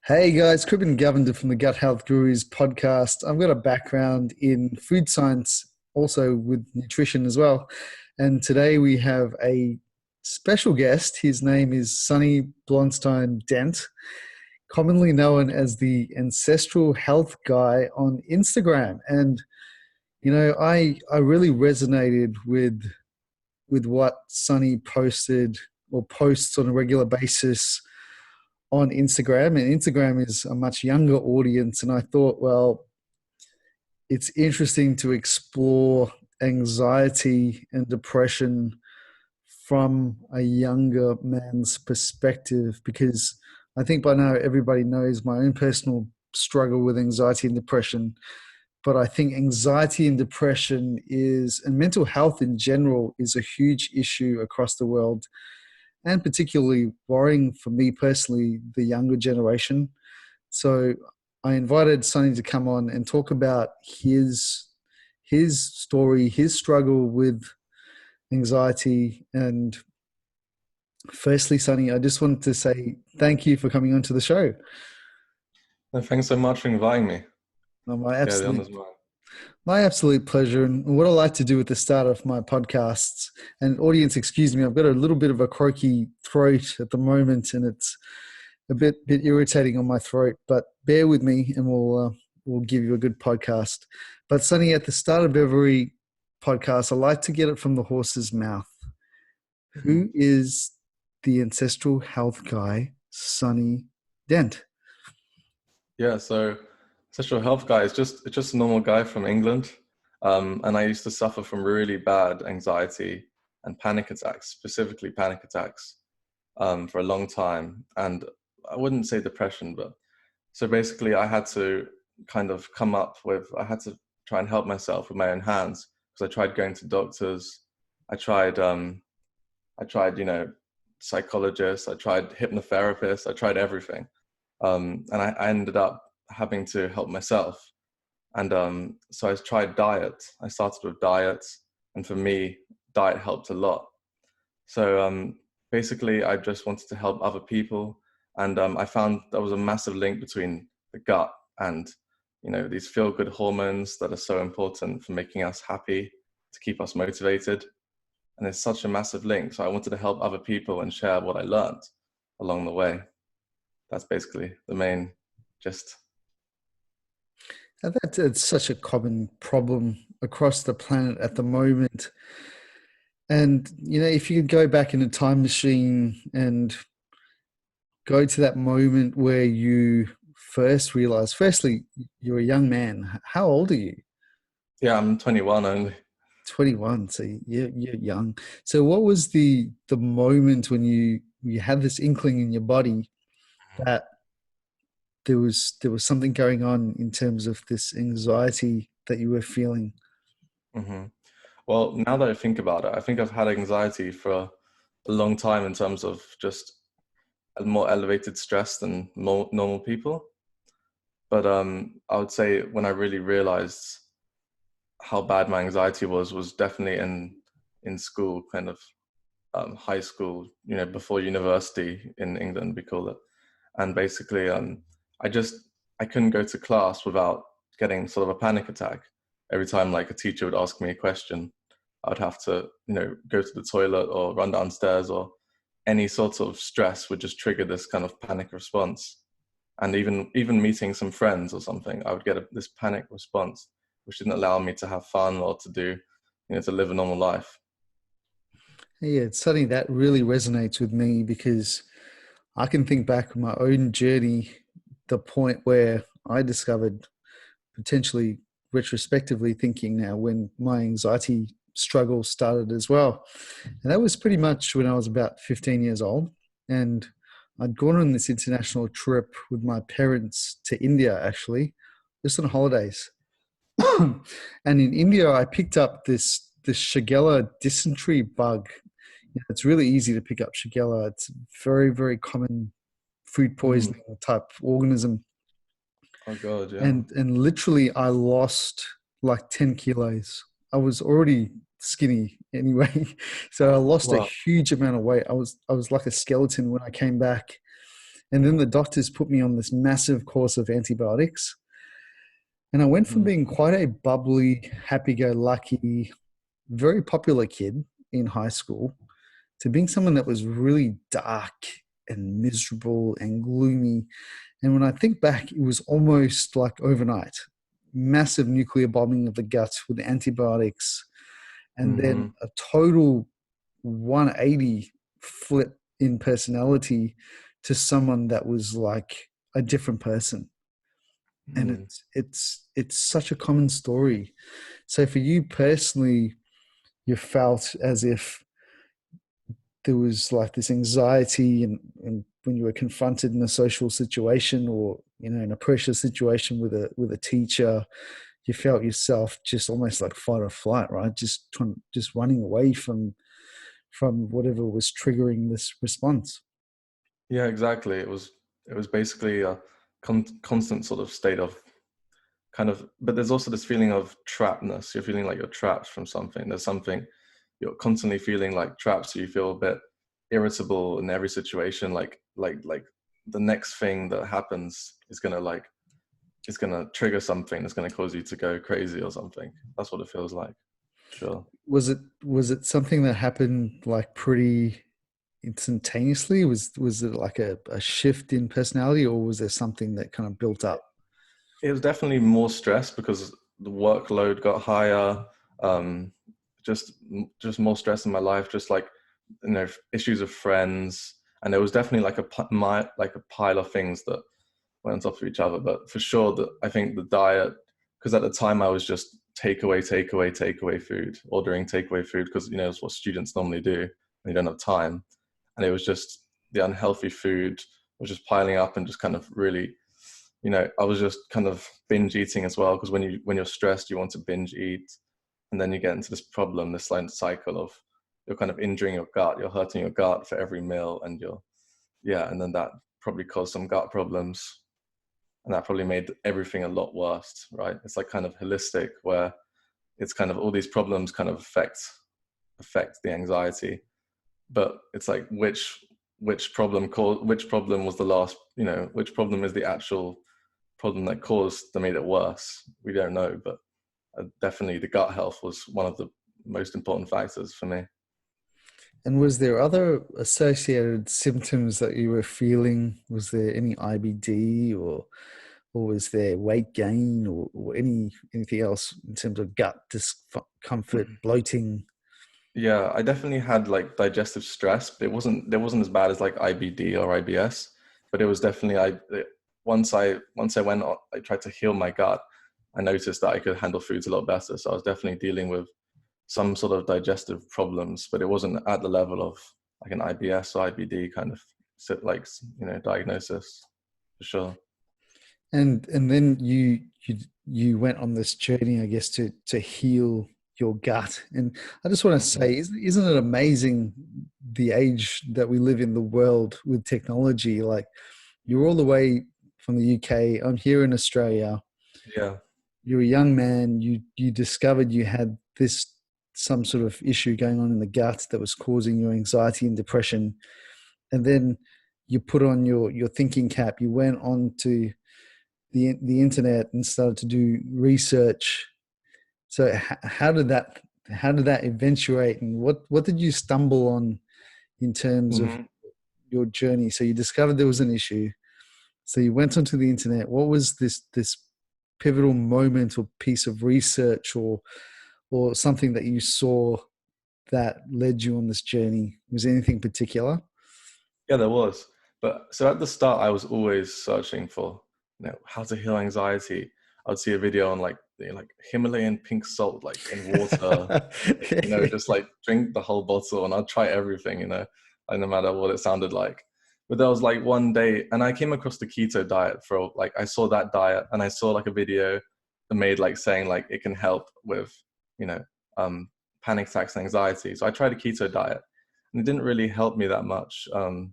Hey guys, Cribbin Govender from the Gut Health Gurus podcast. I've got a background in food science, also with nutrition as well. And today we have a special guest. His name is Sonny Blonstein-Dent, commonly known as the Ancestral Health Guy on Instagram. And I really resonated with what Sonny posted or posts on a regular basis on Instagram, and Instagram is a much younger audience. And I thought, well, it's interesting to explore anxiety and depression from a younger man's perspective, because I think by now everybody knows my own personal struggle with anxiety and depression. But I think anxiety and depression and mental health in general is a huge issue across the world, and particularly worrying for me personally, the younger generation. So I invited Sonny to come on and talk about his story, his struggle with anxiety. And firstly, Sonny, I just wanted to say thank you for coming onto the show. Well, thanks so much for inviting me. My The absolute honor's mine. My absolute pleasure. And what I like to do at the start of my podcasts, and audience, excuse me, I've got a little bit of a croaky throat at the moment, and it's a bit irritating on my throat, but bear with me and we'll give you a good podcast. But Sonny, at the start of every podcast, I like to get it from the horse's mouth. Who is the Ancestral Health Guy, Sonny Dent? Yeah, so Ancestral Health Guy is just a normal guy from England. And I used to suffer from really bad anxiety and panic attacks, specifically panic attacks, for a long time. And I wouldn't say depression, but so basically I had to I had to try and help myself with my own hands, because I tried going to doctors. I tried psychologists, I tried hypnotherapists, I tried everything. And I ended up having to help myself. And so I tried diet. I started with diet, and for me, diet helped a lot. So basically, I just wanted to help other people, and I found there was a massive link between the gut and these feel-good hormones that are so important for making us happy, to keep us motivated. And it's such a massive link. So I wanted to help other people and share what I learned along the way. That's basically the main gist. And it's such a common problem across the planet at the moment. And, if you could go back in a time machine and go to that moment where you first realized, firstly, you're a young man. How old are you? Yeah, I'm 21 only. 21. So you're young. So what was the moment when you had this inkling in your body that there was something going on in terms of this anxiety that you were feeling? hmm Well, now that I think about it, I think I've had anxiety for a long time in terms of just a more elevated stress than more normal people. But I would say when I really realized how bad my anxiety was definitely in school, kind of high school, before university in England, we call it. And basically, I couldn't go to class without getting sort of a panic attack. Every time like a teacher would ask me a question, I would have to, go to the toilet or run downstairs, or any sort of stress would just trigger this kind of panic response. And even meeting some friends or something, I would get this panic response, which didn't allow me to have fun or to do, to live a normal life. Yeah, it's something that really resonates with me, because I can think back on my own journey, the point where I discovered, potentially retrospectively thinking now, when my anxiety struggle started as well. And that was pretty much when I was about 15 years old. And I'd gone on this international trip with my parents to India, actually, just on holidays. And in India, I picked up this Shigella dysentery bug. It's really easy to pick up Shigella. It's a very, very common food Mm. poisoning type organism. Oh God, yeah. And literally I lost like 10 kilos. I was already skinny anyway. So I lost a Well, huge amount of weight. I was like a skeleton when I came back. And then the doctors put me on this massive course of antibiotics. And I went from Mm, being quite a bubbly, happy-go-lucky, very popular kid in high school to being someone that was really dark and miserable and gloomy. And when I think back, it was almost like overnight. Massive nuclear bombing of the gut with antibiotics, and then mhm, a total 180 flip in personality to someone that was like a different person. And mm. it's such a common story. So for you personally, you felt as if there was like this anxiety, and when you were confronted in a social situation, or in a pressure situation with a teacher, you felt yourself just almost like fight or flight, right? Just running away from whatever was triggering this response. Yeah, exactly. It was basically a constant sort of state of kind of, but there's also this feeling of trappedness. You're feeling like you're trapped from something. There's something you're constantly feeling like trapped, so you feel a bit irritable in every situation. Like the next thing that happens is gonna trigger something that's gonna cause you to go crazy or something. That's what it feels like. Sure. Was it something that happened like pretty instantaneously? Was it like a shift in personality, or was there something that kind of built up? It was definitely more stress because the workload got higher. Um, just just more stress in my life. Just like issues with friends, and there was definitely like like a pile of things that went on top of each other. But for sure, that I think the diet, because at the time I was just takeaway food, ordering takeaway food because it's what students normally do when you don't have time, and it was just the unhealthy food was just piling up and just kind of really I was just kind of binge eating as well because when you're stressed, you want to binge eat, and then you get into this problem, this like cycle of you're kind of injuring your gut, you're hurting your gut for every meal, and and then that probably caused some gut problems, and that probably made everything a lot worse, right? It's like kind of holistic, where it's kind of all these problems kind of affect the anxiety, but it's like which problem was the last, which problem is the actual problem that made it worse. We don't know, but definitely the gut health was one of the most important factors for me. And was there other associated symptoms that you were feeling? Was there any IBD, or was there weight gain, or anything else in terms of gut discomfort, bloating? Yeah, I definitely had like digestive stress, but it wasn't as bad as like IBD or IBS, but it was definitely once I went I tried to heal my gut, I noticed that I could handle foods a lot better. So I was definitely dealing with some sort of digestive problems, but it wasn't at the level of like an IBS or IBD kind of diagnosis, for sure. And then you went on this journey, I guess, to heal your gut. And I just want to Mhm. say, isn't it amazing the age that we live in, the world with technology? Like, you're all the way from the UK. I'm here in Australia. Yeah. You're a young man. You discovered you had this some sort of issue going on in the gut that was causing you anxiety and depression. And then you put on your thinking cap. You went on to the internet and started to do research. So how did that eventuate, and what did you stumble on in terms of Hmm. your journey? So you discovered there was an issue. So you went onto the internet. What was this pivotal moment or piece of research, or something that you saw that led you on this journey? Was there anything particular? Yeah, there was. But so at the start, I was always searching for, how to heal anxiety. I'd see a video on like like Himalayan pink salt, like in water, just like drink the whole bottle, and I'd try everything, like no matter what it sounded like. But there was like one day, and I came across the keto diet for like I saw that diet, and I saw like a video that made like saying like it can help with, you know, panic attacks and anxiety. So I tried a keto diet, and it didn't really help me that much. For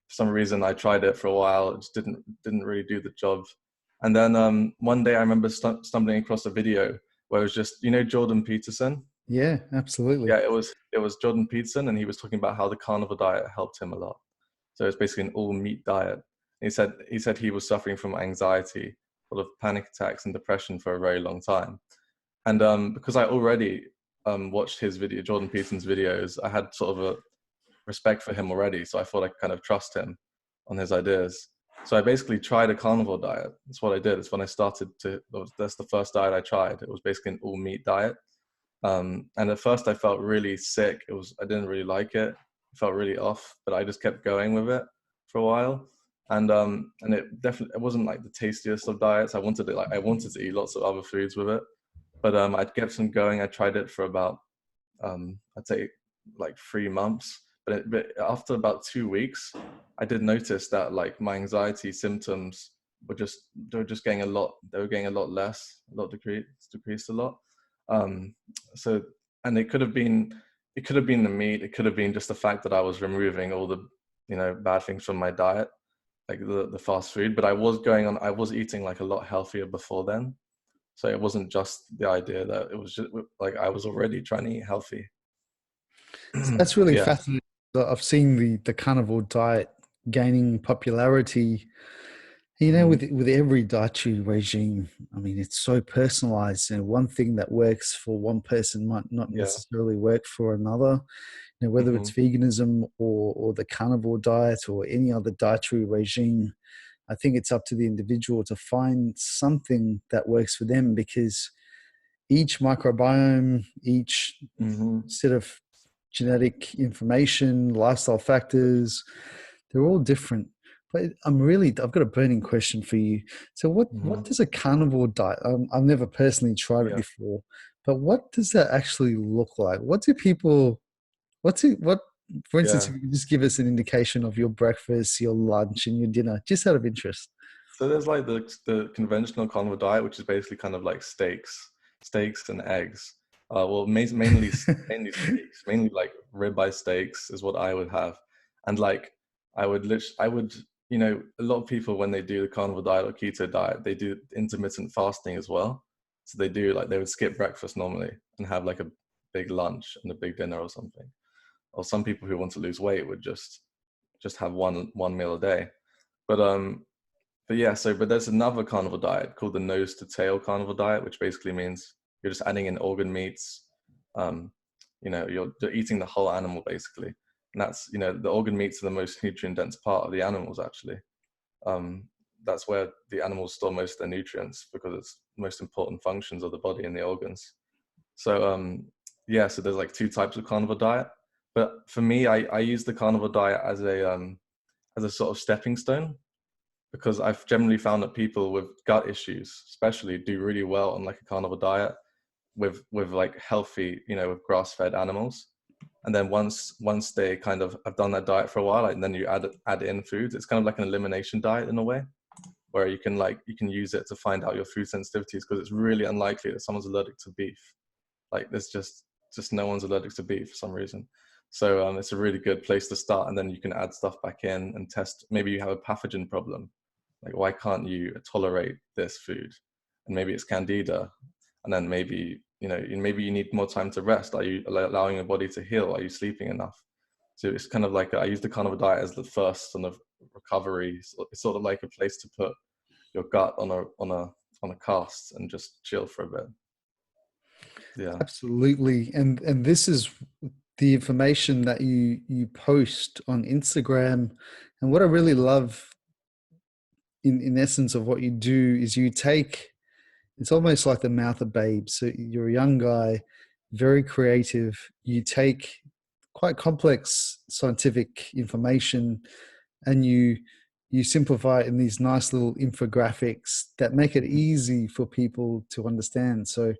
some reason, I tried it for a while. It just didn't really do the job. And then one day, I remember stumbling across a video where it was just Jordan Peterson. Yeah, absolutely. Yeah, it was Jordan Peterson, and he was talking about how the carnivore diet helped him a lot. So it's basically an all meat diet. He said he was suffering from anxiety, sort of panic attacks and depression for a very long time. And because I already watched his video, Jordan Peterson's videos, I had sort of a respect for him already. So I thought I could kind of trust him on his ideas. So I basically tried a carnivore diet. That's what I did. It's when I started that's the first diet I tried. It was basically an all meat diet. And at first I felt really sick. I didn't really like it. It felt really off, but I just kept going with it for a while. And it wasn't like the tastiest of diets. I wanted to eat lots of other foods with it. But I'd kept some going. I tried it for about I'd say like 3 months. But after about 2 weeks, I did notice that like my anxiety symptoms they were just getting a lot. They were getting a lot less, a lot decreased a lot. So, and it could have been the meat. It could have been just the fact that I was removing all the bad things from my diet, like the fast food. But I was eating like a lot healthier before then. So it wasn't just the idea that it was just like I was already trying to eat healthy. So that's really Yeah. fascinating. I've seen the carnivore diet gaining popularity. With every dietary regime, I mean, it's so personalized. One thing that works for one person might not Yeah. necessarily work for another. Whether it's veganism or the carnivore diet or any other dietary regime, I think it's up to the individual to find something that works for them, because each microbiome, each set of genetic information, lifestyle factors, they're all different. But I've got a burning question for you. So what does a carnivore diet, I've never personally tried it Yeah. before, but what does that actually look like? For instance, Yeah. if you could just give us an indication of your breakfast, your lunch, and your dinner, just out of interest. So there's like the conventional carnivore diet, which is basically kind of like steaks and eggs. Well, mainly steaks, mainly like ribeye steaks is what I would have, and like I would a lot of people when they do the carnivore diet or keto diet, they do intermittent fasting as well. So they would skip breakfast normally and have like a big lunch and a big dinner or something. Or some people who want to lose weight would just have one meal a day. But yeah, but there's another carnivore diet called the nose to tail carnivore diet, which basically means you're just adding in organ meats. You're eating the whole animal basically, and that's the organ meats are the most nutrient dense part of the animals actually. That's where the animals store most of their nutrients because it's the most important functions of the body and the organs. So so there's like two types of carnivore diet, but for me, I use the carnivore diet as a sort of stepping stone, because I've generally found that people with gut issues especially do really well on like a carnivore diet with like healthy, with grass-fed animals. And then once they kind of have done that diet for a while, like, and then you add in foods, it's kind of like an elimination diet in a way, where you can use it to find out your food sensitivities, because it's really unlikely that someone's allergic to beef. Like there's just no one's allergic to beef for some reason. So it's a really good place to start, and then you can add stuff back in and test. Maybe you have a pathogen problem, like why can't you tolerate this food, and maybe it's candida, and then maybe you need more time to rest. Are you allowing your body to heal? Are you sleeping enough? So it's kind of like I use the carnivore diet as the first sort of recovery. It's sort of like a place to put your gut on a cast and just chill for a bit. Yeah. Absolutely. And this is the information that you post on Instagram. And what I really love in essence of what you do is it's almost like the mouth of babes. So you're a young guy, very creative. You take quite complex scientific information and you simplify it in these nice little infographics that make it easy for people to understand. So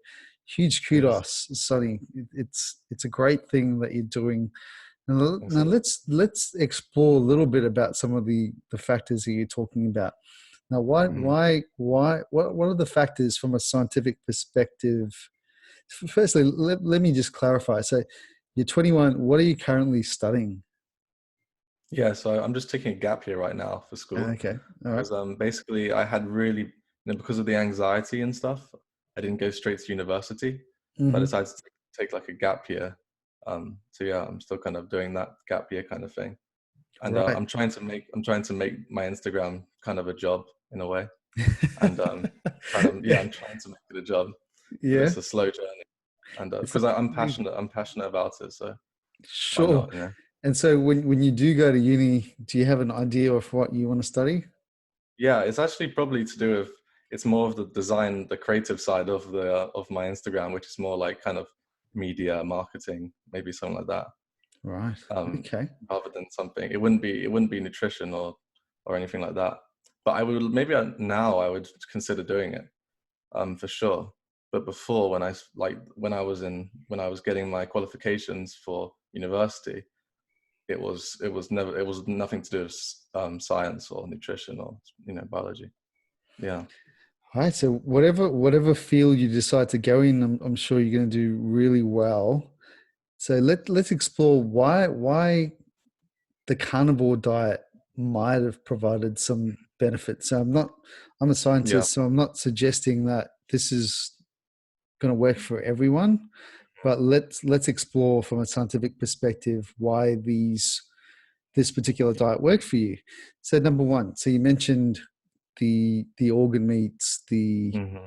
huge Yes. kudos, Sonny. It's a great thing that you're doing. Thanks a Now lot. let's explore a little bit about some of the factors that you're talking about. Now, what are the factors from a scientific perspective? Firstly, let me just clarify. So you're 21. What are you currently studying? Yeah, so I'm just taking a gap year right now for school, Okay. All right. because basically I had really, because of the anxiety and stuff, I didn't go straight to university. So I Mm-hmm. decided to take like a gap year. So yeah, I'm still kind of doing that gap year kind of thing. And Right. I'm trying to make my Instagram kind of a job in a way. And I'm trying to make it a job, but Yeah. it's a slow journey. And It's because I'm amazing. passionate about it, so why Sure. not, you know? And so when you do go to uni, do you have an idea of what you want to study? Yeah, it's actually probably to do with, it's more of the design, the creative side of of my Instagram, which is more like kind of media marketing, maybe something like that. Right. Um, Okay. Rather than something, it wouldn't be nutrition or anything like that. But now I would consider doing it, for sure. But before, when I was getting my qualifications for university, it was nothing to do with science or nutrition or biology. Yeah. All right. So whatever field you decide to go in, I'm sure you're going to do really well. So let's explore why the carnivore diet might have provided some benefit. So I'm a Yeah. scientist, so I'm not suggesting that this is going to work for everyone, but let's explore from a scientific perspective why this particular diet worked for you. So number one, so you mentioned the organ meats, Hmm.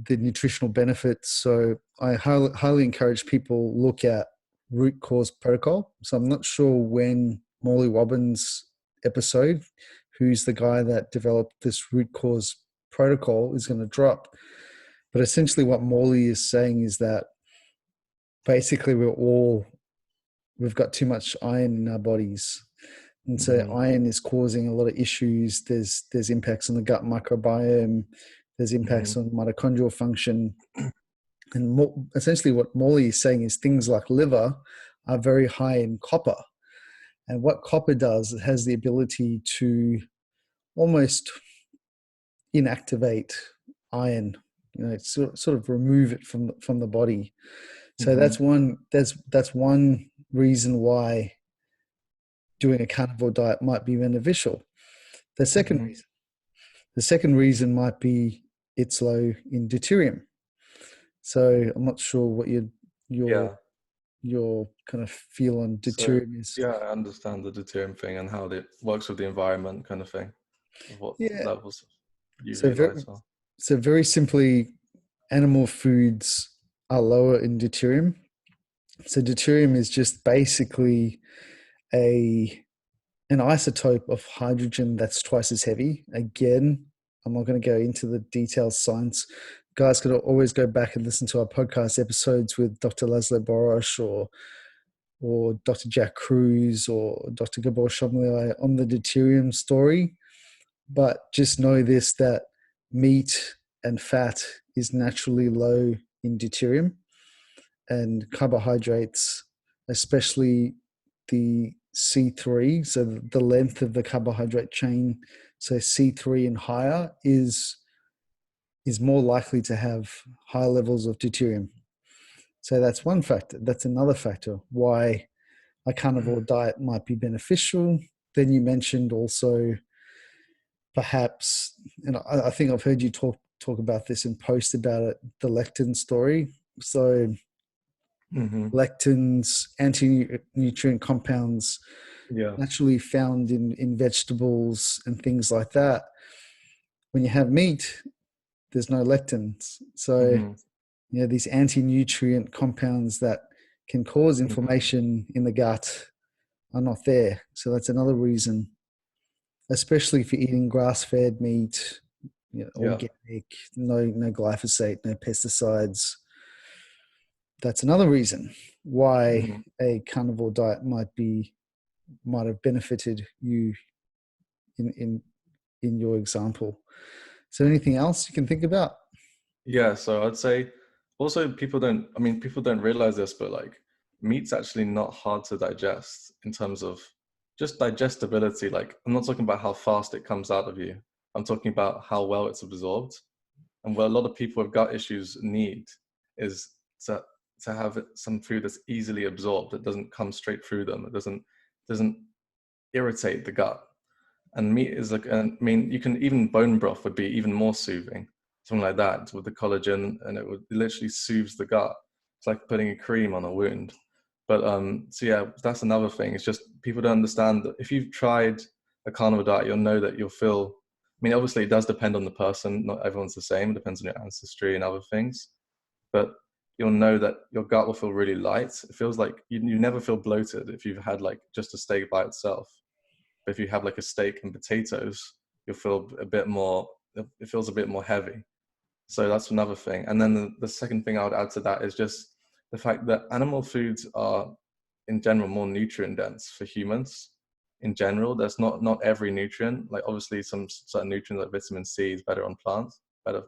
the nutritional benefits. So I highly encourage people look at root cause protocol. So I'm not sure when Morley Robbins episode, who's the guy that developed this root cause protocol, is going to drop. But essentially what Morley is saying is that basically we've got too much iron in our bodies. And so Hmm. iron is causing a lot of issues. There's impacts on the gut microbiome. There's Hmm. impacts on mitochondrial function. And essentially what Morley is saying is things like liver are very high in copper. And what copper does, it has the ability to almost inactivate iron, sort of remove it from the body. So Hmm. that's one reason why doing a carnivore diet might be beneficial. The second Hmm. reason, the second reason might be it's low in deuterium. So I'm not sure what your Yeah. your kind of feel on So deuterium is. yeah, I understand the deuterium thing and how it works with the environment, kind of thing, of what Yeah. levels of So UV very, lights are. so very simply, animal foods are lower in deuterium. So deuterium is just basically a an isotope of hydrogen that's twice as heavy. Again, I'm not going to go into the detailed science. Guys could always go back and listen to our podcast episodes with Dr. Laszlo Boros or Dr. Jack Kruse or Dr. Gabor Chomley on the deuterium story. But just know this, that meat and fat is naturally low in deuterium, and carbohydrates, especially the C3, so the length of the carbohydrate chain, so C3 and higher is more likely to have high levels of deuterium. So that's one factor. That's another factor why a carnivore diet might be beneficial. Then you mentioned also perhaps, and I think I've heard you talk about this and post about it, the lectin story. So Hmm. lectins, anti-nutrient compounds Yeah. naturally found in vegetables and things like that. When you have meat, there's no lectins. So, Hmm. these anti-nutrient compounds that can cause Hmm. inflammation in the gut are not there. So that's another reason, especially for eating grass-fed meat, Yeah. organic, no glyphosate, no pesticides. That's another reason why Hmm. a carnivore diet might have benefited you in your example. So anything else you can think about? Yeah, so I'd say also people don't realize this, but like meat's actually not hard to digest in terms of just digestibility. Like I'm not talking about how fast it comes out of you. I'm talking about how well it's absorbed. And what a lot of people with gut issues need is to have some food that's easily absorbed. It doesn't come straight through them. It doesn't irritate the gut. And meat is like, I mean, you can even bone broth would be even more soothing, something like that with the collagen, and it literally soothes the gut. It's like putting a cream on a wound. But so yeah, that's another thing. It's just people don't understand that if you've tried a carnivore diet, you'll know that you'll feel. I mean, obviously, it does depend on the person. Not everyone's the same. It depends on your ancestry and other things. But you'll know that your gut will feel really light. It feels like you never feel bloated if you've had like just a steak by itself. But if you have like a steak and potatoes, you'll feel a bit more. It feels a bit more heavy. So that's another thing. And then the second thing I would add to that is just the fact that animal foods are in general more nutrient dense for humans. In general, there's not every nutrient. Like obviously some certain nutrients like vitamin C is better on plants, better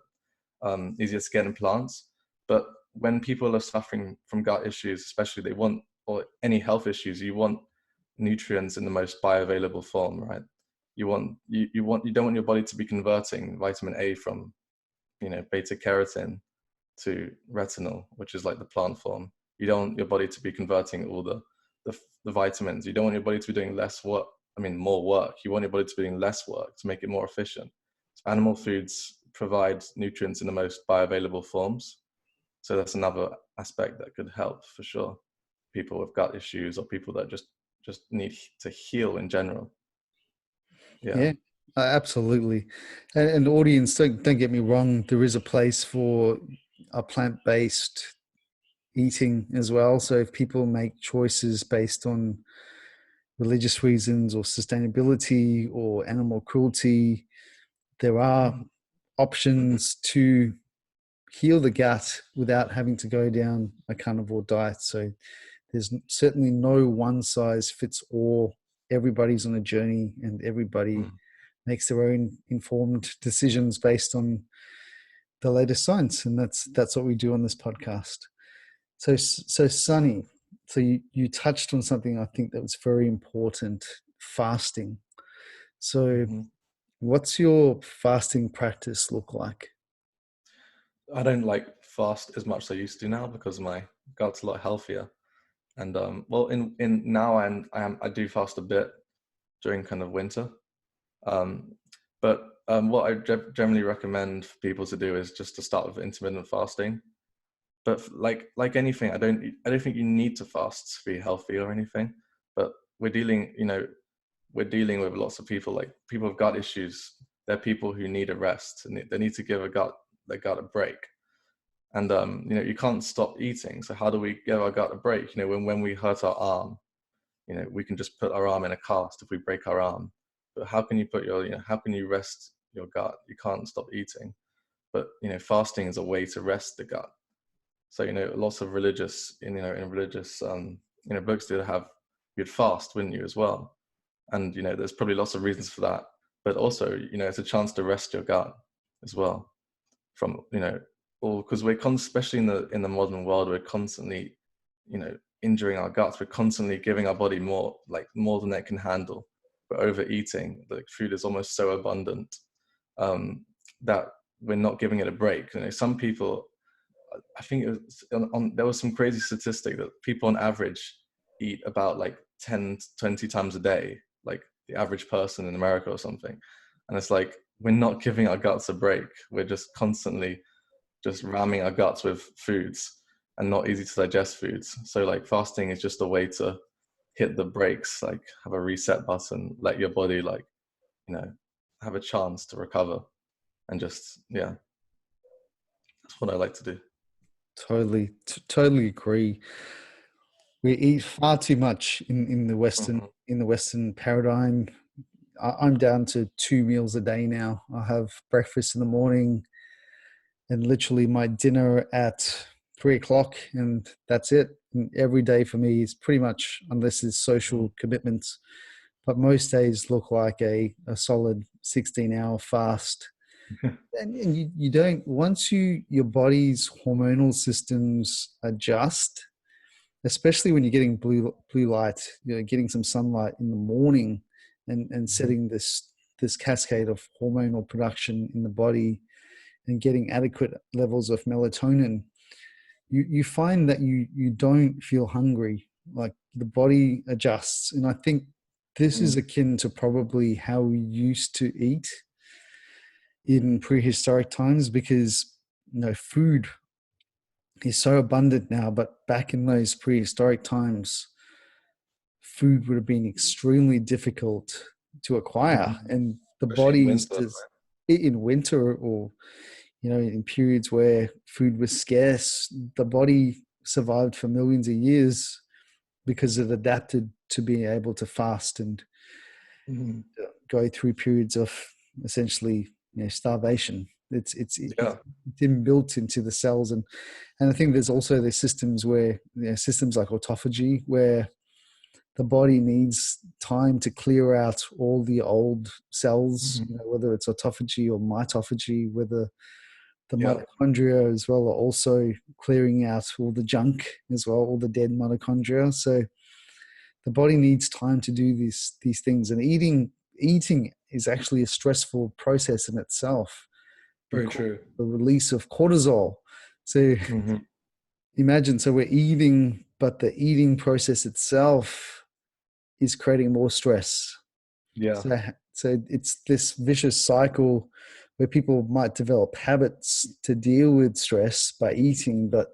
easier to get in plants. But when people are suffering from gut issues, especially they want, or any health issues, you want nutrients in the most bioavailable form, right? You don't want your body to be converting vitamin A from, beta carotene to retinol, which is like the plant form. You don't want your body to be converting all the vitamins. You don't want your body to be doing less work. I mean, more work. You want your body to be doing less work to make it more efficient. So animal foods provide nutrients in the most bioavailable forms. So that's another aspect that could help for sure. People with gut issues or people that just need to heal in general. Yeah, absolutely. And audience, don't get me wrong. There is a place for a plant-based eating as well. So if people make choices based on religious reasons or sustainability or animal cruelty, there are options to heal the gut without having to go down a carnivore diet. So there's certainly no one size fits all. Everybody's on a journey and everybody makes their own informed decisions based on the latest science. And that's what we do on this podcast. So Sonny, so you touched on something I think that was very important, fasting. So what's your fasting practice look like? I don't like fast as much as I used to now because my gut's a lot healthier. And well, in now I do fast a bit during kind of winter. But what I generally recommend for people to do is just to start with intermittent fasting. But like anything, I don't think you need to fast to be healthy or anything. But we're dealing with lots of people, like people with gut issues. They're people who need a rest and they need to give their gut a break. And you can't stop eating. So how do we give our gut a break? When we hurt our arm, we can just put our arm in a cast if we break our arm. But how can you rest your gut? You can't stop eating. But fasting is a way to rest the gut. So lots of religious in religious books did have, you'd fast, wouldn't you, as well? And there's probably lots of reasons for that. But also it's a chance to rest your gut as well from or because especially in the modern world, we're constantly injuring our guts. We're constantly giving our body more than it can handle. We're overeating. The food is almost so abundant that we're not giving it a break. Some people, I think it was there was some crazy statistic that people on average eat about 10 20 times a day, like the average person in America or something. And it's like, we're not giving our guts a break. We're just constantly just ramming our guts with foods and not easy to digest foods. So fasting is just a way to hit the brakes, have a reset button, let your body have a chance to recover. And just that's what I like to do. Totally agree. We eat far too much in the Western paradigm. I'm down to 2 meals a day now. I have breakfast in the morning and literally my dinner at 3 o'clock, and that's it. And every day for me is pretty much, unless there's social commitments, but most days look like a solid 16-hour fast. And you don't, once your body's hormonal systems adjust, especially when you're getting blue light, getting some sunlight in the morning and setting this cascade of hormonal production in the body and getting adequate levels of melatonin, you find that you don't feel hungry. Like the body adjusts. And I think this is akin to probably how we used to eat in prehistoric times, because food is so abundant now, but back in those prehistoric times, food would have been extremely difficult to acquire, Mhm. and the Especially in bodies winter. just in winter, or in periods where food was scarce, the body survived for millions of years because it adapted to being able to fast and Mhm. go through periods of essentially starvation. It's Yeah. inbuilt into the cells, and I think there's also the systems where systems like autophagy, where the body needs time to clear out all the old cells, Mhm. whether it's autophagy or mitophagy, whether the Yeah. mitochondria as well are also clearing out all the junk as well, all the dead mitochondria. So the body needs time to do these things, and eating is actually a stressful process in itself Very because true. of the release of cortisol. So Hmm. imagine, so we're eating, but the eating process itself is creating more stress. Yeah. So it's this vicious cycle where people might develop habits to deal with stress by eating, but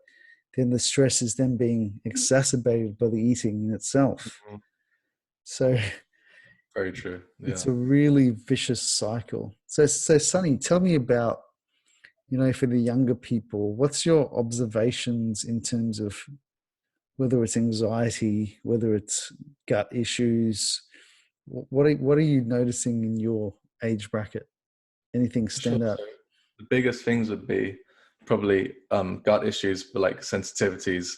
then the stress is then being exacerbated by the eating in itself. Mhm. So Very true. it's Yeah. a really vicious cycle. So Sonny, tell me about, for the younger people, what's your observations in terms of whether it's anxiety, whether it's gut issues? What are you noticing in your age bracket? Anything For sure. stand out? So the biggest things would be probably gut issues, but like sensitivities,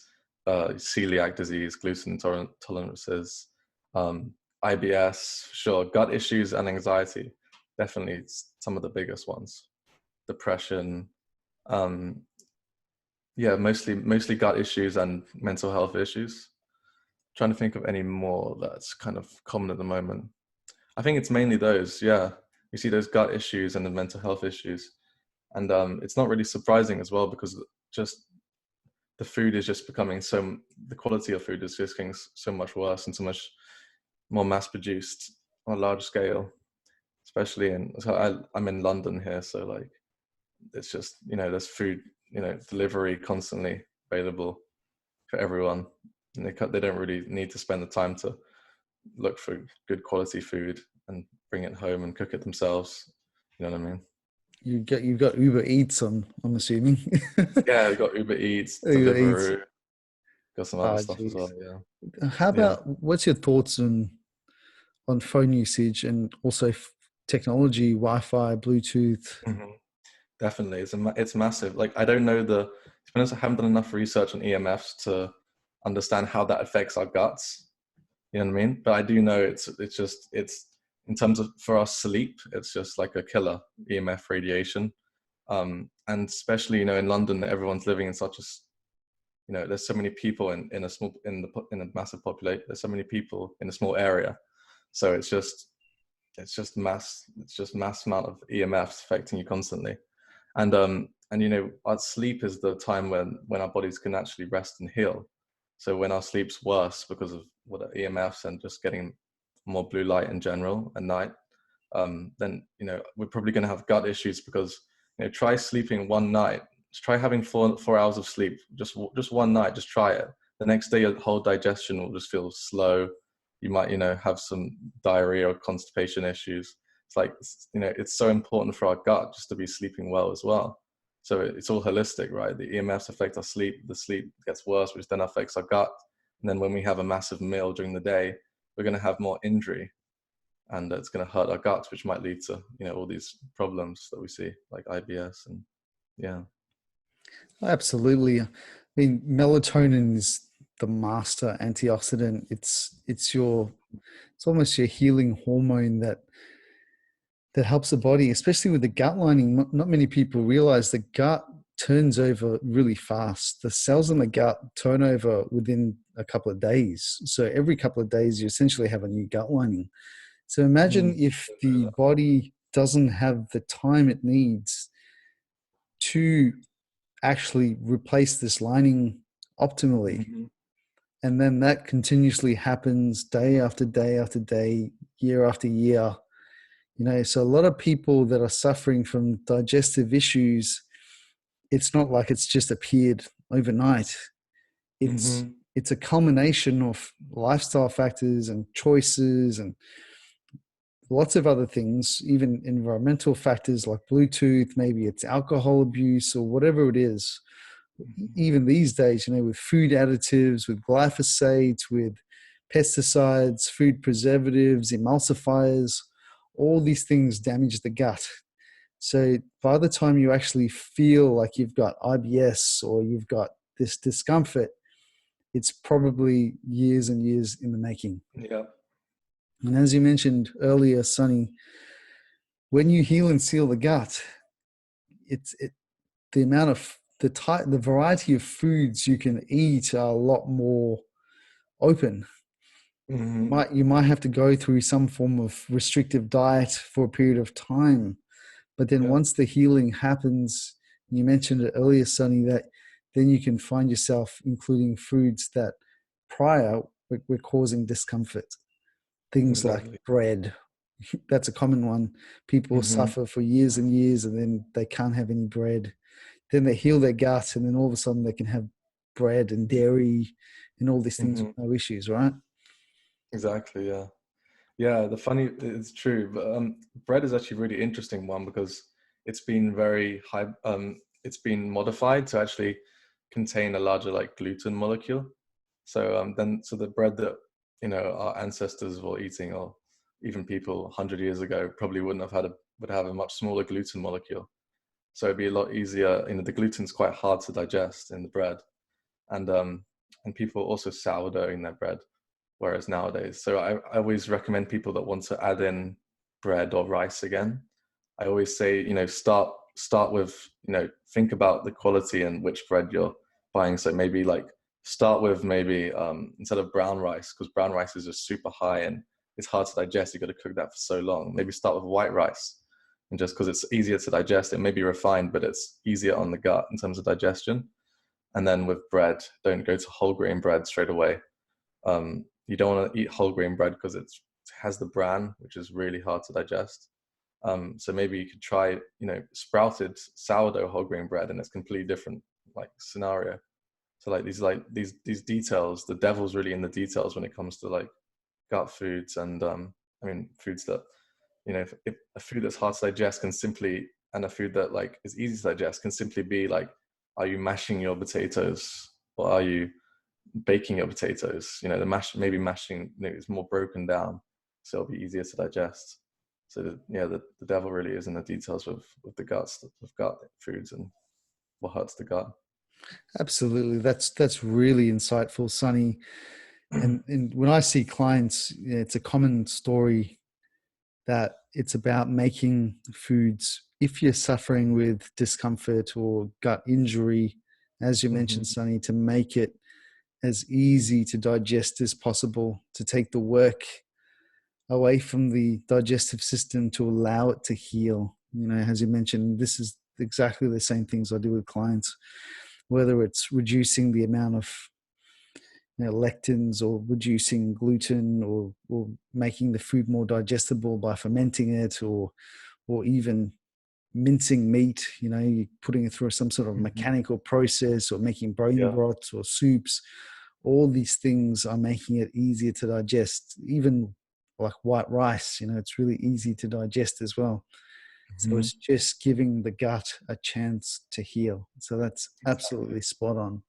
celiac disease, gluten tolerances, um, IBS, sure. Gut issues and anxiety, definitely some of the biggest ones. Depression, um, yeah, mostly gut issues and mental health issues. Trying to think of any more that's kind of common at the moment. I think it's mainly those. Yeah, we see those gut issues and the mental health issues, and it's not really surprising as well because just the food is just becoming the quality of food is just getting so much worse and so much more mass produced on a large scale. Especially I'm in London here, so like it's just there's food delivery constantly available for everyone, and they don't really need to spend the time to look for good quality food and bring it home and cook it themselves. You know what I mean? You've got Uber Eats on, I'm assuming. Yeah, we've got Uber Eats, Uber Eats. Deliveroo, got some other Ah, stuff as well. geez. Yeah, How yeah. about, what's your thoughts on phone usage and also technology, Wi-Fi, Bluetooth? Hmm. Definitely, it's massive. Like I don't know to be honest, I haven't done enough research on EMFs to understand how that affects our guts. You know what I mean? But I do know it's in terms of for our sleep, it's just like a killer EMF radiation. And especially in London, everyone's living in such a there's so many people in a small in a massive population. There's so many people in a small area, so it's just mass amount of EMFs affecting you constantly. And our sleep is the time when our bodies can actually rest and heal. So when our sleep's worse because of what are EMFs and just getting more blue light in general at night, then we're probably going to have gut issues because try sleeping one night, just try having 4 hours of sleep, just one night, just try it. The next day, your whole digestion will just feel slow. You might have some diarrhea or constipation issues. It's like it's so important for our gut just to be sleeping well as well. So it's all holistic, right? The EMFs affect our sleep. The sleep gets worse, which then affects our gut. And then when we have a massive meal during the day, we're going to have more injury, and it's going to hurt our guts, which might lead to all these problems that we see, like IBS and yeah. Absolutely. I mean, melatonin is the master antioxidant. It's almost your healing hormone that helps the body, especially with the gut lining. Not many people realize the gut turns over really fast. The cells in the gut turn over within a couple of days. So every couple of days, you essentially have a new gut lining. So imagine Mm. if the body doesn't have the time it needs to actually replace this lining optimally. Mm-hmm. And then that continuously happens day after day after day, year after year. So a lot of people that are suffering from digestive issues, it's not like it's just appeared overnight. It's Mm-hmm. it's a culmination of lifestyle factors and choices and lots of other things, even environmental factors like Bluetooth, maybe it's alcohol abuse or whatever it is. Even these days, with food additives, with glyphosate, with pesticides, food preservatives, emulsifiers, all these things damage the gut. So by the time you actually feel like you've got IBS or you've got this discomfort, it's probably years and years in the making. Yeah. And as you mentioned earlier, Sonny, when you heal and seal the gut, the amount of the variety of foods you can eat are a lot more open. Mm-hmm. You might have to go through some form of restrictive diet for a period of time, but then Yeah. once the healing happens, you mentioned it earlier, Sonny, that then you can find yourself including foods that prior were causing discomfort. Things like Exactly. bread. That's a common one. People Mm-hmm. suffer for years and years and then they can't have any bread. Then they heal their gut and then all of a sudden they can have bread and dairy and all these things Mm-hmm. with no issues, right? Exactly. Yeah. Yeah. It's true, but bread is actually a really interesting one because it's been very high. It's been modified to actually contain a larger like gluten molecule. So the bread that our ancestors were eating, or even people 100 years ago, probably would have a much smaller gluten molecule. So it'd be a lot easier. The gluten's quite hard to digest in the bread, and people also sourdough in their bread, whereas nowadays. So I always recommend people that want to add in bread or rice again. I always say, start with, think about the quality and which bread you're buying. So maybe like start with maybe instead of brown rice, because brown rice is just super high and it's hard to digest. You got to cook that for so long. Maybe start with white rice, and just because it's easier to digest, it may be refined, but it's easier on the gut in terms of digestion. And then with bread, don't go to whole grain bread straight away. You don't want to eat whole grain bread because it has the bran, which is really hard to digest. So maybe you could try, sprouted sourdough whole grain bread, and it's completely different like scenario. So these details, the devil's really in the details when it comes to like gut foods and foods that if a food that's hard to digest can simply, and a food that like is easy to digest can simply be like, are you mashing your potatoes or are you baking your potatoes? The maybe mashing is more broken down, so it'll be easier to digest. So the devil really is in the details with the guts, with gut foods and what hurts the gut. Absolutely. That's really insightful, Sonny. And when I see clients, it's a common story that it's about making foods, if you're suffering with discomfort or gut injury, as you mentioned, Mm-hmm. Sonny, to make it as easy to digest as possible, to take the work away from the digestive system to allow it to heal. As you mentioned, this is exactly the same things I do with clients, whether it's reducing the amount of lectins or reducing gluten or making the food more digestible by fermenting it or even mincing meat, you're putting it through some sort of Mm-hmm. mechanical process or making bone Yeah. broths or soups. All these things are making it easier to digest, even like white rice, it's really easy to digest as well. So Mm-hmm. it's just giving the gut a chance to heal. So that's Exactly. absolutely spot on.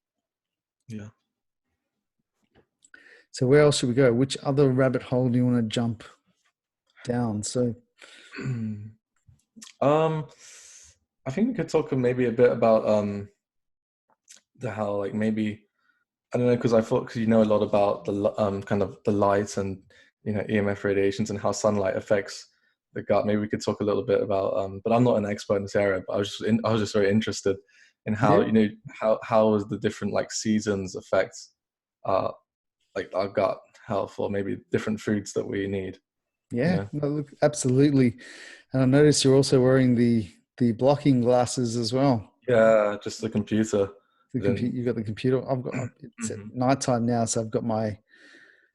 Yeah. So where else should we go? Which other rabbit hole do you want to jump down? So um I think we could talk maybe a bit about the how like maybe I don't know, because I thought, because you know a lot about kind of the light and EMF radiations and how sunlight affects the gut. Maybe we could talk a little bit about, but I'm not an expert in this area. But I was just very interested in how yeah, how the different like seasons affect uh like our gut health, or maybe different foods that we need. You yeah, know, no, look, absolutely. And I noticed you're also wearing the blocking glasses as well. yeah, just the computer. The Then computer, you got the computer. I've got it's at nighttime now, so I've got my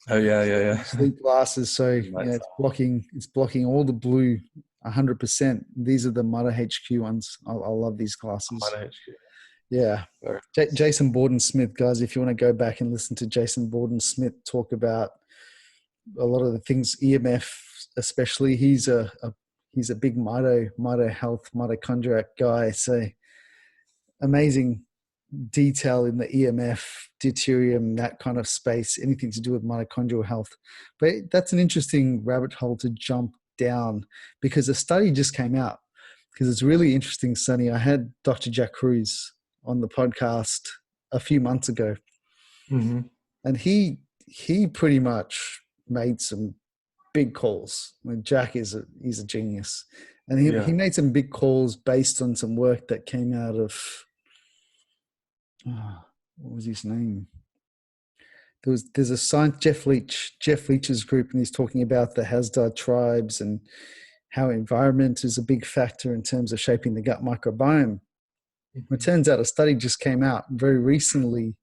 oh yeah, yeah, yeah. sleep glasses. So Nighttime. it's blocking all the blue 100%. These are the Meta HQ ones. I love these glasses. Minor HQ. Yeah. Very nice. Jason Borden-Smith, guys, if you want to go back and listen to Jason Borden-Smith talk about a lot of the things, EMF especially, he's a big mito health, mitochondriac guy. So amazing detail in the EMF, deuterium, that kind of space, anything to do with mitochondrial health. But that's an interesting rabbit hole to jump down because a study just came out. Because it's really interesting, Sonny. I had Dr. Jack Kruse on the podcast a few months ago, Hmm. and he pretty much made some big calls. I mean, Jack he's a genius, and he Yeah. made some big calls based on some work that came out of what was his name? There's a science, Jeff Leach's group, and he's talking about the Hasda tribes and how environment is a big factor in terms of shaping the gut microbiome. It Hmm. turns out a study just came out very recently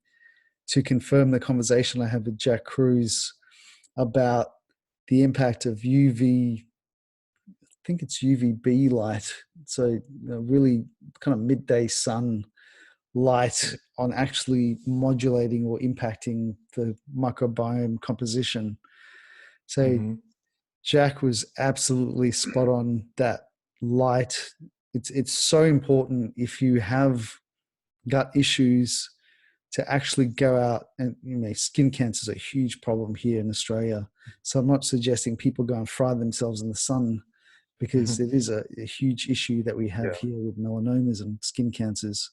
to confirm the conversation I had with Jack Kruse about the impact of UV, I think it's UVB light, so really kind of midday sun light on actually modulating or impacting the microbiome composition. So Hmm. Jack was absolutely spot on that light. It's so important if you have gut issues to actually go out and skin cancer is a huge problem here in Australia. So I'm not suggesting people go and fry themselves in the sun because Hmm. it is a huge issue that we have Yeah. here with melanomas and skin cancers.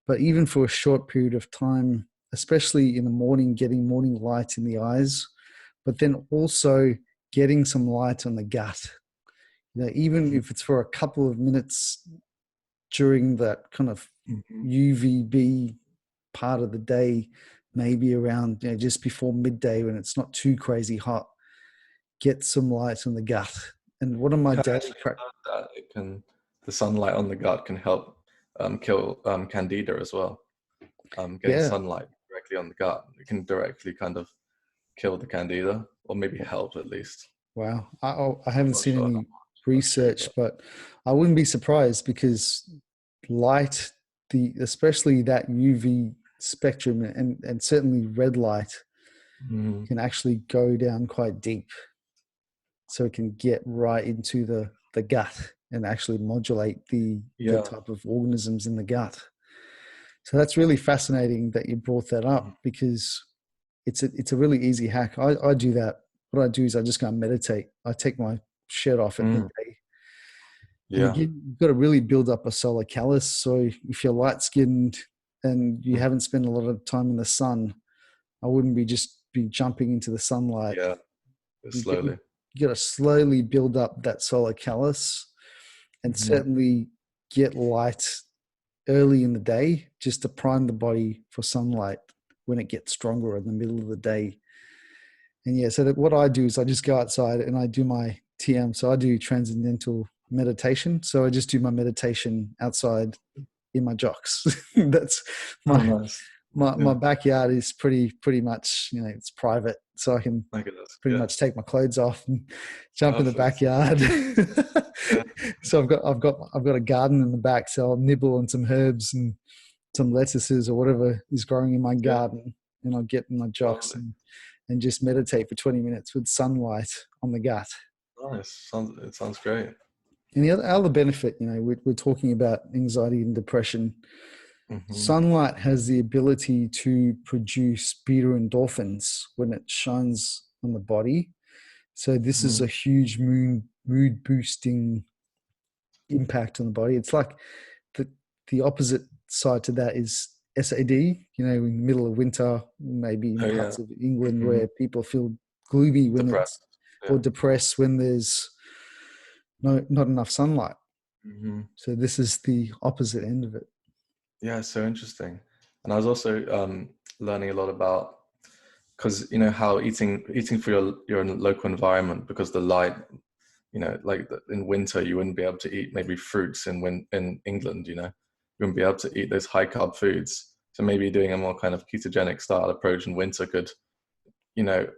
But even for a short period of time, especially in the morning, getting morning light in the eyes, but then also getting some light on the gut. Even if it's for a couple of minutes during that kind of Hmm. UVB part of the day, maybe around just before midday when it's not too crazy hot, get some light on the gut. And one of my Yeah, I daily actually heard that the sunlight on the gut can help kill candida as well. Getting yeah, sunlight directly on the gut, it can directly kind of kill the candida, or maybe help at least. wow. I haven't Not seen sure how any much that's true, research, but but I wouldn't be surprised because light, especially that UV spectrum and certainly red light mm, can actually go down quite deep. So it can get right into the gut and actually modulate the yeah. type of organisms in the gut. So that's really fascinating that you brought that Mm, up because it's a really easy hack. I do that. What I do is I just go and meditate. I take my shirt off at mm, midday, and yeah. you've got to really build up a solar callus. So if you're light skinned and you Mm, haven't spent a lot of time in the sun, I wouldn't be just be jumping into the sunlight. yeah. You Slowly. got to slowly build up that solar callus and Hmm. certainly get light early in the day just to prime the body for sunlight when it gets stronger in the middle of the day. And yeah, so that what I do is I just go outside and I do my TM. So I do transcendental meditation. So I just do my meditation outside in my jocks. That's Oh, my nice. my Yeah, backyard is pretty much it's private, so I can I guess. pretty Yeah, much take my clothes off and jump in the perfect. backyard. Yeah, So I've got a garden in the back, so I'll nibble on some herbs and some lettuces or whatever is growing in my yeah, garden, and I'll get in my jocks lovely. and just meditate for 20 minutes with sunlight on the gut. Nice. It sounds great. And the other benefit, we're talking about anxiety and depression. Hmm. Sunlight has the ability to produce beta endorphins when it shines on the body. So this is Hmm. a huge mood boosting impact on the body. It's like the the opposite side to that is SAD. In the middle of winter, maybe in Oh, yeah. parts of England Hmm. where people feel gloomy when it's Depressed. or Yeah. depressed when there's not enough sunlight. Hmm. So this is the opposite end of it. Yeah, so interesting. And I was also learning a lot about, because you know how eating for your local environment, because the light, like in winter you wouldn't be able to eat maybe fruits in England, you wouldn't be able to eat those high carb foods. So maybe doing a more kind of ketogenic style approach in winter could, you know,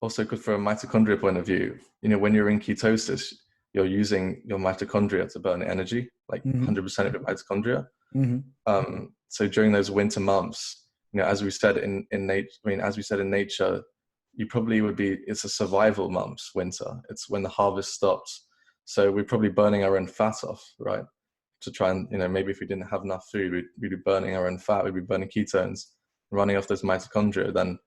also good for a mitochondria point of view. When you're in ketosis, you're using your mitochondria to burn energy, like Mm-hmm. 100% of your mitochondria. Mm-hmm. So during those winter months, as we said in nature, as we said in nature, you probably would be, it's a survival months, winter. It's when the harvest stops. So we're probably burning our own fat off, right? To try and, maybe if we didn't have enough food, we'd be burning our own fat, we'd be burning ketones, running off those mitochondria. Then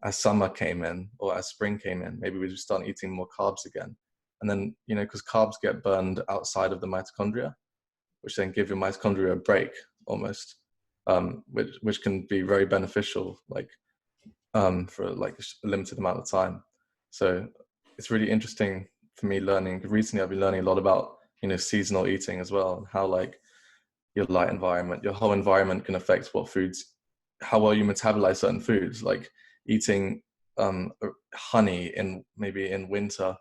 as summer came in or as spring came in, maybe we would start eating more carbs again. And then, because carbs get burned outside of the mitochondria, which then give your mitochondria a break almost, which can be very beneficial, for like a limited amount of time. So it's really interesting for me learning. Recently, I've been learning a lot about, seasonal eating as well, and how like your light environment, your whole environment can affect what foods, how well you metabolize certain foods. Like eating honey maybe in winter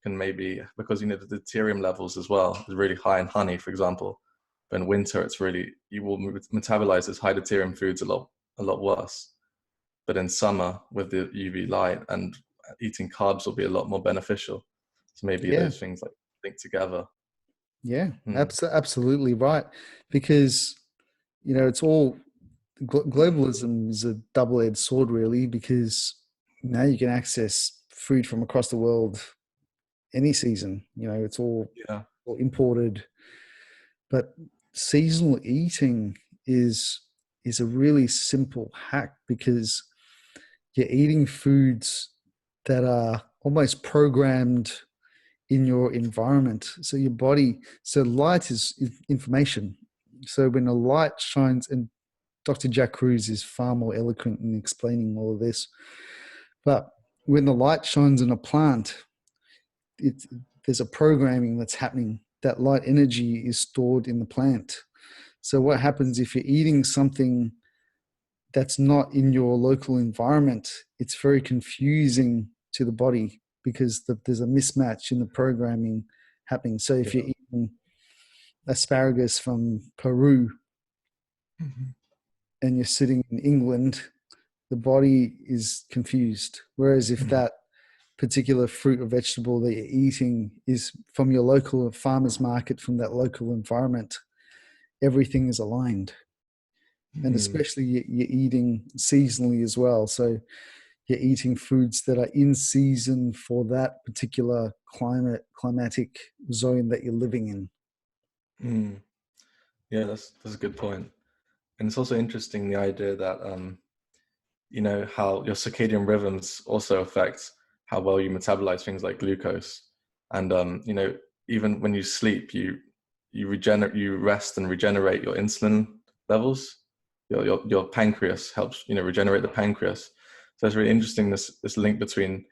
can maybe, because the deuterium levels as well is really high in honey, for example. But in winter, it's really, you will metabolize those high deuterium foods a lot worse. But in summer, with the UV light and eating carbs will be a lot more beneficial. So maybe Yeah. those things like link together. Yeah. Absolutely right. Because, it's all globalism is a double-edged sword, really, because now you can access food from across the world any season. It's all Yeah. imported. But seasonal eating is a really simple hack, because you're eating foods that are almost programmed in your environment. So your body, so light is information. So when a light shines, and Dr. Jack Kruse is far more eloquent in explaining all of this, but when the light shines in a plant, there's a programming that's happening. That light energy is stored in the plant. So what happens if you're eating something that's not in your local environment? It's very confusing to the body, because there's a mismatch in the programming happening. So if you're eating asparagus from Peru and you're sitting in England, the body is confused. Whereas if that particular fruit or vegetable that you're eating is from your local farmer's market, from that local environment, everything is aligned. And especially you're eating seasonally as well. So you're eating foods that are in season for that particular climatic zone that you're living in. Yeah, that's a good point. And it's also interesting, the idea that how your circadian rhythms also affect how well you metabolize things like glucose. And even when you sleep, you rest and regenerate your insulin levels. Your pancreas helps regenerate the pancreas. So it's really interesting, this link between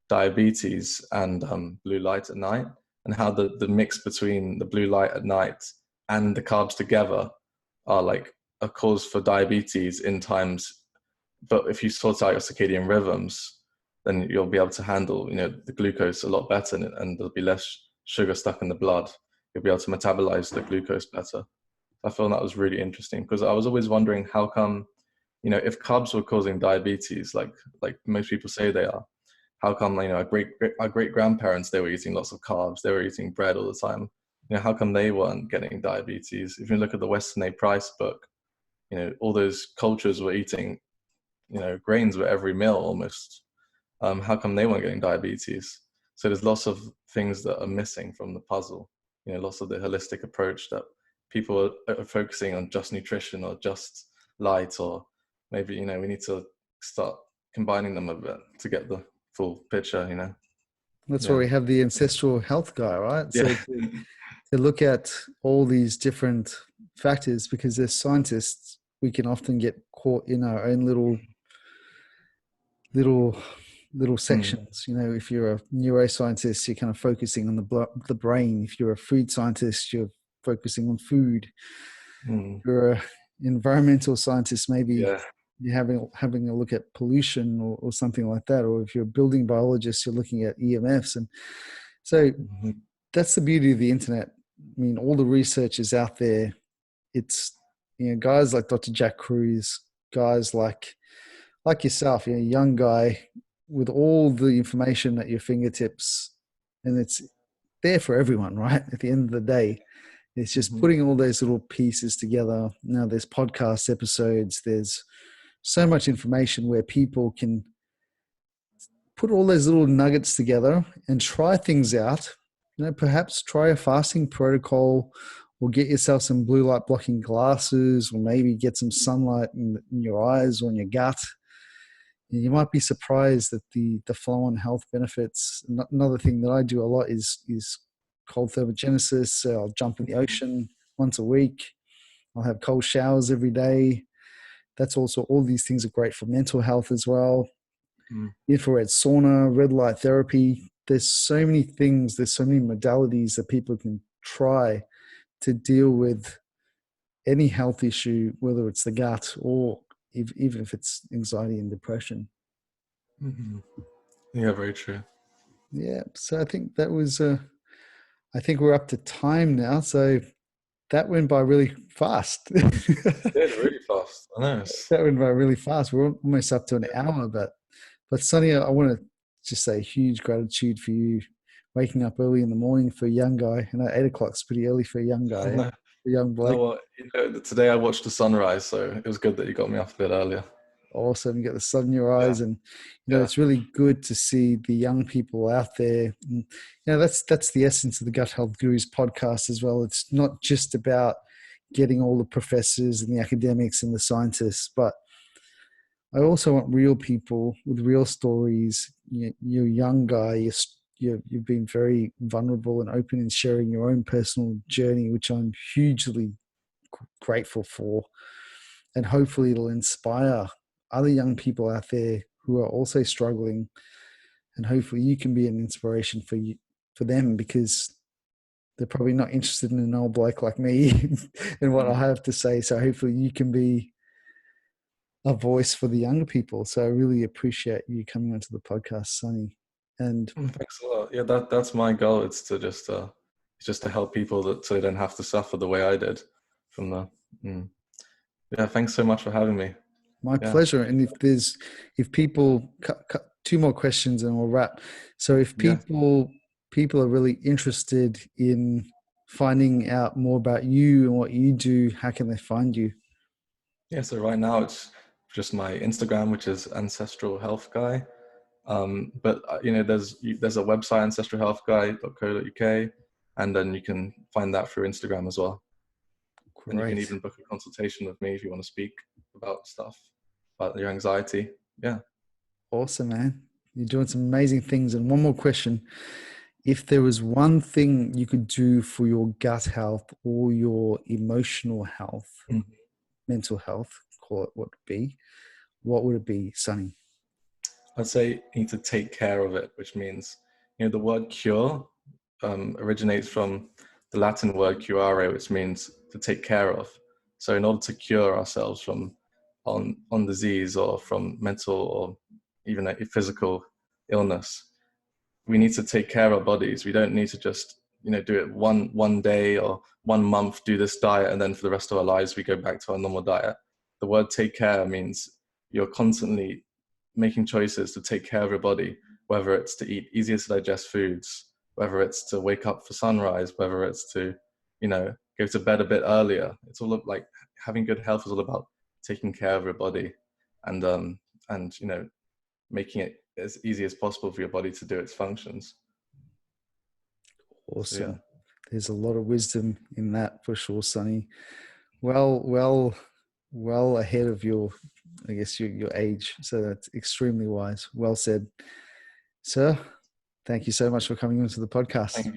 diabetes and blue light at night, and how the mix between the blue light at night and the carbs together are like a cause for diabetes in times. But if you sort out your circadian rhythms, then you'll be able to handle the glucose a lot better, and there'll be less sugar stuck in the blood. You'll be able to metabolize the glucose better. I feel that was really interesting, because I was always wondering how come, if carbs were causing diabetes, like most people say they are, how come, our great grandparents, they were eating lots of carbs, they were eating bread all the time. How come they weren't getting diabetes? If you look at the Weston A Price book, all those cultures were eating, grains with every meal almost. How come they weren't getting diabetes? So there's lots of things that are missing from the puzzle. Lots of the holistic approach that people are focusing on just nutrition or just light, or maybe, we need to start combining them a bit to get the full picture. That's why we have the Ancestral Health Guy, right? So Yeah. to look at all these different factors, because as scientists, we can often get caught in our own little sections. If you're a neuroscientist, you're kind of focusing on the brain. If you're a food scientist, you're focusing on food. If you're an environmental scientist, maybe you're having a look at pollution or something like that. Or if you're a building biologist, you're looking at EMFs. And so that's the beauty of the internet. I mean, all the research is out there. It's, guys like Dr. Jack Kruse, guys like yourself, a young guy with all the information at your fingertips, and it's there for everyone, right? At the end of the day, it's just Hmm. putting all those little pieces together. Now there's podcast episodes, there's so much information where people can put all those little nuggets together and try things out. Perhaps try a fasting protocol, or get yourself some blue light blocking glasses, or maybe get some sunlight in your eyes or in your gut. You might be surprised at the flow on health benefits. Another thing that I do a lot is cold thermogenesis. So I'll jump in the ocean once a week. I'll have cold showers every day. That's also, all these things are great for mental health as well. Mm. Infrared sauna, red light therapy. There's so many things, there's so many modalities that people can try to deal with any health issue, whether it's the gut or even if it's anxiety and depression. Hmm. Yeah, very true. Yeah. So I think that was, I think we're up to time now. So that went by really fast. Yeah, really fast. I know. That went by really fast. We're almost up to an hour, but Sonny, I want to just say huge gratitude for you waking up early in the morning for a young guy. And 8 o'clock's pretty early for a young guy, No, a young no, bloke. well, today I watched the sunrise, so it was good that you got me off a bit earlier. Awesome. You get the sun in your Yeah, eyes, and yeah. it's really good to see the young people out there. And, that's the essence of the Gut Health Gurus podcast as well. It's not just about getting all the professors and the academics and the scientists, but I also want real people with real stories. You're a young guy. You've been very vulnerable and open in sharing your own personal journey, which I'm hugely grateful for. And hopefully it'll inspire other young people out there who are also struggling. And hopefully you can be an inspiration for them, because they're probably not interested in an old bloke like me and what I Mm. have to say. So hopefully you can be a voice for the younger people. So I really appreciate you coming onto the podcast, Sonny. And Thanks a lot. Yeah, that's my goal. It's just to help people so they don't have to suffer the way I did from the. Mm. Yeah, thanks so much for having me. my Yeah, pleasure. And if people, two more questions and we'll wrap. So if yeah, people are really interested in finding out more about you and what you do, how can they find you? yeah. So right now it's just my Instagram, which is Ancestral Health Guy. But there's a website, ancestralhealthguy.co.uk, and then you can find that through Instagram as well. And you can Great. even book a consultation with me if you want to speak about stuff, about your anxiety. Yeah. Awesome, man. You're doing some amazing things. And one more question. If there was one thing you could do for your gut health or your emotional health, Mm. mental health, call it what would it be, Sonny? I'd say you need to take care of it, which means, the word cure originates from the Latin word curare, which means to take care of. So in order to cure ourselves from on disease or from mental or even a physical illness, we need to take care of our bodies. We don't need to just do it one day or 1 month, do this diet, and then for the rest of our lives we go back to our normal diet. The word take care means you're constantly making choices to take care of your body, whether it's to eat easier to digest foods, whether it's to wake up for sunrise, whether it's to go to bed a bit earlier. It's all like having good health is all about taking care of your body, and making it as easy as possible for your body to do its functions. So yeah. Awesome. There's a lot of wisdom in that for sure, Sonny. Well ahead of I guess, your age. So that's extremely wise. Well said. Sir, thank you so much for coming onto the podcast. Thank you.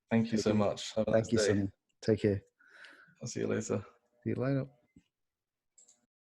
Thank you Thank so you. much. Have a nice Thank you, day. Sonny. Take care. I'll see you later. See you later.